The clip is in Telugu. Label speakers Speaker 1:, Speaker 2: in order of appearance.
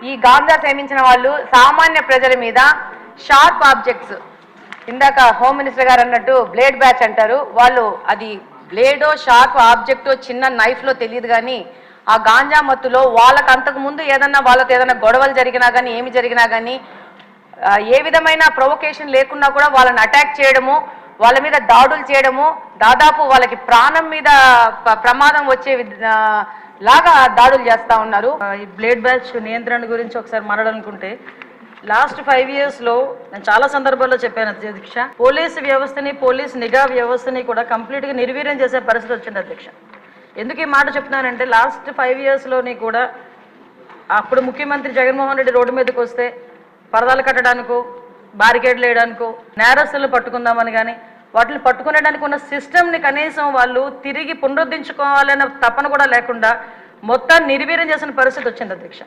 Speaker 1: ఈ గాంజా సేవించిన వాళ్ళు సామాన్య ప్రజల మీద షార్ప్ ఆబ్జెక్ట్స్, ఇందాక హోమ్ మినిస్టర్ గారు అన్నట్టు బ్లేడ్ బ్యాచ్ అంటారు, వాళ్ళు అది బ్లేడో షార్ప్ ఆబ్జెక్టో చిన్న నైఫ్లో తెలియదు, కానీ ఆ గాంజా మత్తులో వాళ్ళకు అంతకుముందు ఏదన్నా వాళ్ళతో ఏదైనా గొడవలు జరిగినా కానీ ఏమి జరిగినా కానీ ఏ విధమైన ప్రొవొకేషన్ లేకున్నా కూడా వాళ్ళని అటాక్ చేయడము, వాళ్ళ మీద దాడులు చేయడము, దాదాపు వాళ్ళకి ప్రాణం మీద ప్రమాదం వచ్చే లాగా దాడులు చేస్తూ ఉన్నారు.
Speaker 2: ఈ బ్లేడ్ బ్యాచ్ నియంత్రణ గురించి ఒకసారి మాట్లాడాలనుకుంటే, లాస్ట్ 5 yearsలో నేను చాలా సందర్భాల్లో చెప్పాను అధ్యక్ష, పోలీసు వ్యవస్థని, పోలీస్ నిఘా వ్యవస్థని కూడా కంప్లీట్గా నిర్వీర్యం చేసే పరిస్థితి వచ్చింది అధ్యక్ష. ఎందుకు ఈ మాట చెప్తున్నానంటే, లాస్ట్ 5 yearsలోని కూడా అప్పుడు ముఖ్యమంత్రి జగన్మోహన్ రెడ్డి రోడ్డు మీదకి వస్తే పరదాలు కట్టడానికో బారికేడ్లు వేయడానికో నేరస్తులను పట్టుకుందామని కానీ వాటిని పట్టుకునేడానికి ఉన్న సిస్టమ్ని కనీసం వాళ్ళు తిరిగి పునరుద్ధరించుకోవాలనే తపన కూడా లేకుండా మొత్తం నిర్వీర్యం చేసిన పరిస్థితి వచ్చింది అధ్యక్ష.